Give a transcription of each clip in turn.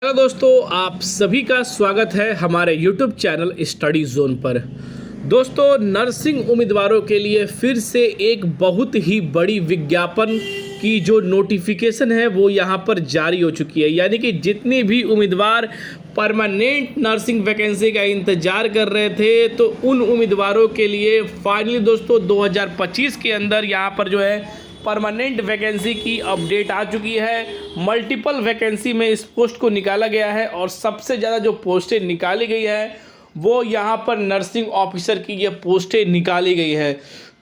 Hello दोस्तों, आप सभी का स्वागत है हमारे YouTube चैनल स्टडी जोन पर। दोस्तों, नर्सिंग उम्मीदवारों के लिए फिर से एक बहुत ही बड़ी विज्ञापन की जो नोटिफिकेशन है वो यहाँ पर जारी हो चुकी है। यानी कि जितने भी उम्मीदवार परमानेंट नर्सिंग वैकेंसी का इंतजार कर रहे थे तो उन उम्मीदवारों के लिए फाइनली दोस्तों 2025 के अंदर यहाँ पर जो है परमानेंट वैकेंसी की अपडेट आ चुकी है। मल्टीपल वैकेंसी में इस पोस्ट को निकाला गया है और सबसे ज़्यादा जो पोस्टें निकाली गई है वो यहाँ पर नर्सिंग ऑफिसर की ये पोस्टें निकाली गई है।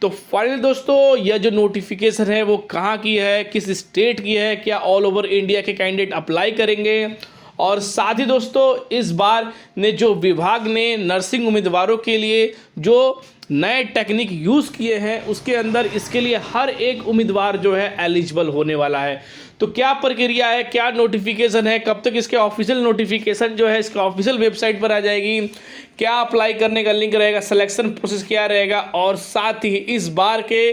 तो फाइनली दोस्तों यह जो नोटिफिकेशन है वो कहाँ की है, किस स्टेट की है, क्या ऑल ओवर इंडिया के कैंडिडेट अप्लाई करेंगे, और साथ ही दोस्तों इस बार ने जो विभाग ने नर्सिंग उम्मीदवारों के लिए जो नए टेक्निक यूज़ किए हैं उसके अंदर इसके लिए हर एक उम्मीदवार जो है एलिजिबल होने वाला है। तो क्या प्रक्रिया है, क्या नोटिफिकेशन है, कब तक इसके ऑफिशियल नोटिफिकेशन जो है इसका ऑफिशियल वेबसाइट पर आ जाएगी, क्या अप्लाई करने का लिंक रहेगा, सिलेक्शन प्रोसेस क्या रहेगा, और साथ ही इस बार के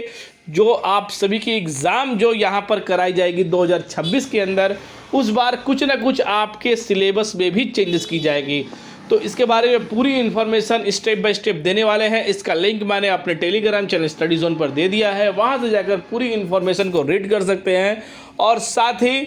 जो आप सभी की एग्ज़ाम जो यहाँ पर कराई जाएगी 2026 के अंदर, उस बार कुछ ना कुछ आपके सिलेबस में भी चेंजेस की जाएगी। तो इसके बारे में पूरी इन्फॉर्मेशन स्टेप बाय स्टेप देने वाले हैं। इसका लिंक मैंने अपने टेलीग्राम चैनल स्टडी जोन पर दे दिया है, वहाँ से जाकर पूरी इन्फॉर्मेशन को रीड कर सकते हैं। और साथ ही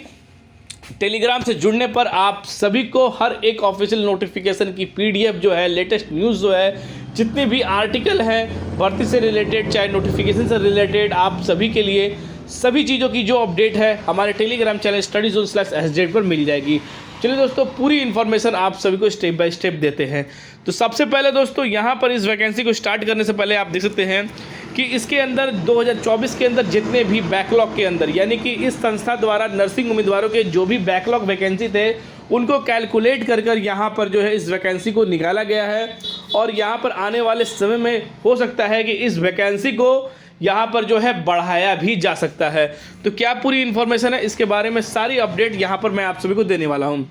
टेलीग्राम से जुड़ने पर आप सभी को हर एक ऑफिशियल नोटिफिकेशन की पीडीएफ जो है, लेटेस्ट न्यूज़ जो है, जितने भी आर्टिकल हैं भर्ती से रिलेटेड चाहे नोटिफिकेशन से रिलेटेड, आप सभी के लिए सभी चीज़ों की जो अपडेट है हमारे Telegram channel study zone /SZ पर मिल जाएगी। चलिए दोस्तों, पूरी इन्फॉर्मेशन आप सभी को स्टेप बाय स्टेप देते हैं। तो सबसे पहले दोस्तों यहाँ पर इस वैकेंसी को स्टार्ट करने से पहले आप देख सकते हैं कि इसके अंदर 2024 के अंदर जितने भी बैकलॉग के अंदर, यानी कि इस संस्था द्वारा नर्सिंग उम्मीदवारों के जो भी बैकलॉग वैकेंसी थे उनको कैलकुलेट कर यहाँ पर जो है इस वैकेंसी को निकाला गया है। और यहाँ पर आने वाले समय में हो सकता है कि इस वैकेंसी को यहाँ पर जो है बढ़ाया भी जा सकता है। तो क्या पूरी इन्फॉर्मेशन है इसके बारे में, सारी अपडेट यहाँ पर मैं आप सभी को देने वाला हूँ।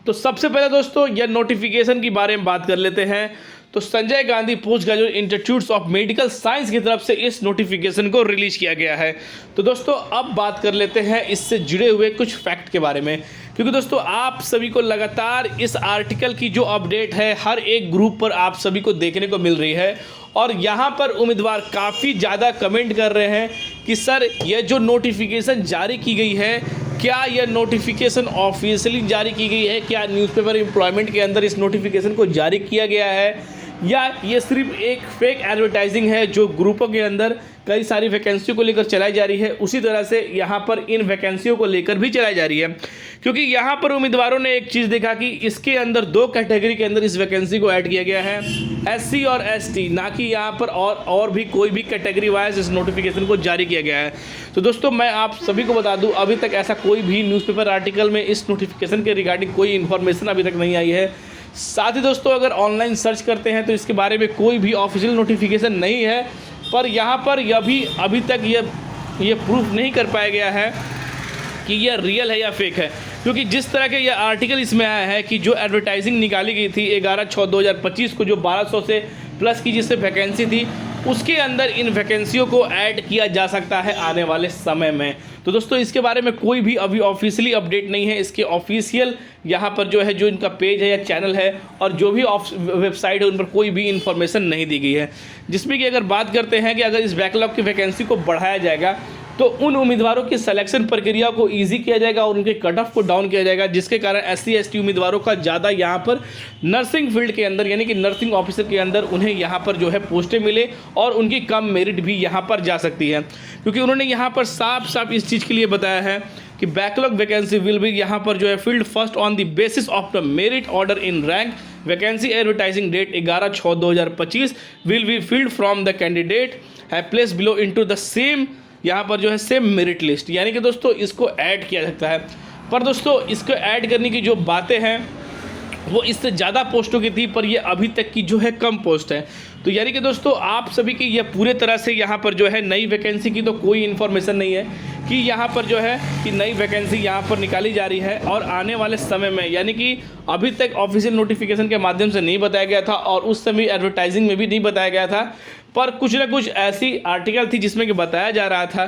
तो सबसे पहले दोस्तों यह नोटिफिकेशन के बारे में बात कर लेते हैं। तो Sanjay Gandhi post graduate institute of medical science की तरफ से इस नोटिफिकेशन को रिलीज किया गया है। तो दोस्तों अब बात कर लेते हैं इससे जुड़े हुए कुछ फैक्ट के बारे में, क्योंकि दोस्तों आप सभी को लगातार इस आर्टिकल की जो अपडेट है हर एक ग्रुप पर आप सभी को देखने को मिल रही है। और यहाँ पर उम्मीदवार काफ़ी ज़्यादा कमेंट कर रहे हैं कि सर यह जो नोटिफिकेशन जारी की गई है, क्या यह नोटिफिकेशन ऑफिशियली जारी की गई है, क्या न्यूज़पेपर एम्प्लॉयमेंट के अंदर इस नोटिफिकेशन को जारी किया गया है, या ये सिर्फ एक फेक एडवर्टाइजिंग है जो ग्रुपों के अंदर कई सारी वैकेंसियों को लेकर चलाई जा रही है। उसी तरह से यहाँ पर इन वैकेंसियों को लेकर भी चलाई जा रही है, क्योंकि यहाँ पर उम्मीदवारों ने एक चीज़ देखा कि इसके अंदर दो कैटेगरी के अंदर इस वैकेंसी को ऐड किया गया है, SC और ST, ना कि यहाँ पर और भी कोई भी कैटेगरी वाइज इस नोटिफिकेशन को जारी किया गया है। तो दोस्तों मैं आप सभी को बता दूँ, अभी तक ऐसा कोई भी न्यूज़पेपर आर्टिकल में इस नोटिफिकेशन के रिगार्डिंग कोई इन्फॉर्मेशन अभी तक नहीं आई है। साथ ही दोस्तों अगर ऑनलाइन सर्च करते हैं तो इसके बारे में कोई भी ऑफिशियल नोटिफिकेशन नहीं है, पर यहाँ पर यह भी अभी तक ये प्रूफ नहीं कर पाया गया है कि यह रियल है या फेक है, क्योंकि जिस तरह के यह आर्टिकल इसमें आया है कि जो एडवर्टाइजिंग निकाली गई थी 11/6/2025 को, जो 1200 से प्लस की जिससे वैकेंसी थी, उसके अंदर इन वैकेंसियों को ऐड किया जा सकता है आने वाले समय में। तो दोस्तों इसके बारे में कोई भी अभी ऑफिशियली अपडेट नहीं है। इसके ऑफिशियल यहाँ पर जो है जो इनका पेज है या चैनल है और जो भी वेबसाइट है उन पर कोई भी इन्फॉर्मेशन नहीं दी गई है, जिसमें कि अगर बात करते हैं कि अगर इस बैकलॉग की वैकेंसी को बढ़ाया जाएगा तो उन उम्मीदवारों की सिलेक्शन प्रक्रिया को ईजी किया जाएगा और उनके कट ऑफ को डाउन किया जाएगा, जिसके कारण SC ST उम्मीदवारों का ज़्यादा यहाँ पर नर्सिंग फील्ड के अंदर यानी कि नर्सिंग ऑफिसर के अंदर उन्हें यहाँ पर जो है पोस्टें मिले और उनकी कम मेरिट भी यहाँ पर जा सकती है। क्योंकि उन्होंने यहाँ पर साफ साफ इस चीज़ के लिए बताया है कि बैकलॉग वैकेंसी विल बी यहाँ पर जो है field first on the basis of the merit order in rank. Vacancy advertising date 11/6/2025 will be filled from the candidate है place below into the same, यहाँ पर जो है सेम मेरिट लिस्ट। यानी कि दोस्तों इसको ऐड किया सकता है, पर दोस्तों इसको ऐड करने की जो बातें हैं वो इससे ज़्यादा पोस्टों की थी, पर ये अभी तक की जो है कम पोस्ट है। तो यानी कि दोस्तों आप सभी की यह पूरे तरह से यहाँ पर जो है नई वैकेंसी की तो कोई इन्फॉर्मेशन नहीं है कि यहाँ पर जो है कि नई वैकेंसी यहाँ पर निकाली जा रही है। और आने वाले समय में, यानी कि अभी तक ऑफिशियल नोटिफिकेशन के माध्यम से नहीं बताया गया था और उस समय एडवर्टाइजिंग में भी नहीं बताया गया था, पर कुछ ना कुछ ऐसी आर्टिकल थी जिसमें कि बताया जा रहा था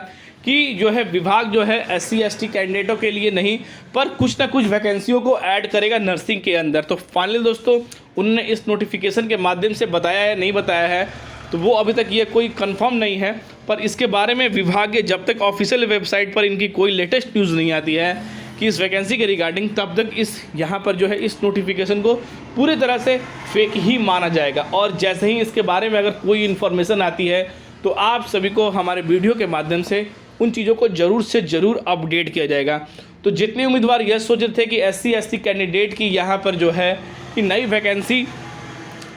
कि जो है विभाग जो है SC ST कैंडिडेटों के लिए नहीं, पर कुछ ना कुछ वैकेंसियों को ऐड करेगा नर्सिंग के अंदर। तो फाइनली दोस्तों उन्होंने इस नोटिफिकेशन के माध्यम से बताया है, नहीं बताया है तो वो अभी तक ये कोई कंफर्म नहीं है, पर इसके बारे में विभाग के जब तक ऑफिशियल वेबसाइट पर इनकी कोई लेटेस्ट न्यूज़ नहीं आती है कि इस वैकेंसी के रिगार्डिंग, तब तक इस यहाँ पर जो है इस नोटिफिकेशन को पूरी तरह से फेक ही माना जाएगा। और जैसे ही इसके बारे में अगर कोई इन्फॉर्मेशन आती है तो आप सभी को हमारे वीडियो के माध्यम से उन चीज़ों को ज़रूर से ज़रूर अपडेट किया जाएगा। तो जितने उम्मीदवार यह सोच रहे थे कि SC ST कैंडिडेट की यहाँ पर जो है कि नई वैकेंसी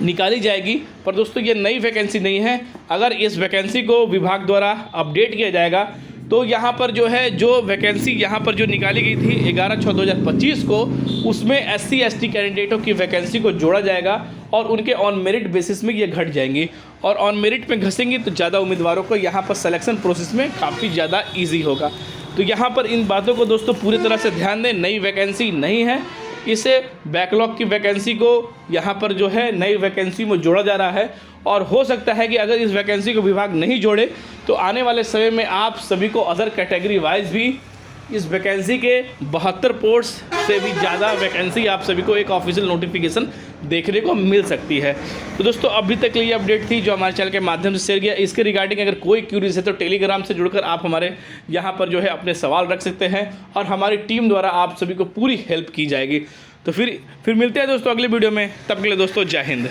निकाली जाएगी, पर दोस्तों ये नई वैकेंसी नहीं है। अगर इस वैकेंसी को विभाग द्वारा अपडेट किया जाएगा तो यहाँ पर जो है जो वैकेंसी यहाँ पर जो निकाली गई थी 11/6/2025 को, उसमें SC ST कैंडिडेटों की वैकेंसी को जोड़ा जाएगा और उनके ऑन मेरिट बेसिस में ये घट जाएंगी। और ऑन मेरिट में घसेंगी तो ज़्यादा उम्मीदवारों को यहाँ पर सिलेक्शन प्रोसेस में काफ़ी ज़्यादा ईजी होगा। तो यहाँ पर इन बातों को दोस्तों पूरी तरह से ध्यान दें। नई वैकेंसी नहीं है, इसे बैकलॉग की वैकेंसी को यहाँ पर जो है नई वैकेंसी में जोड़ा जा रहा है। और हो सकता है कि अगर इस वैकेंसी को विभाग नहीं जोड़े तो आने वाले समय में आप सभी को अदर कैटेगरी वाइज भी इस वैकेंसी के 72 पोस्ट से भी ज़्यादा वैकेंसी आप सभी को एक ऑफिशियल नोटिफिकेशन देखने को मिल सकती है। तो दोस्तों अभी तक ये अपडेट थी जो हमारे चैनल के माध्यम से शेयर किया। इसके रिगार्डिंग अगर कोई क्यूरीज है तो टेलीग्राम से जुड़कर आप हमारे यहाँ पर जो है अपने सवाल रख सकते हैं और हमारी टीम द्वारा आप सभी को पूरी हेल्प की जाएगी। तो फिर मिलते हैं दोस्तों अगले वीडियो में। तब के लिए दोस्तों जय हिंद।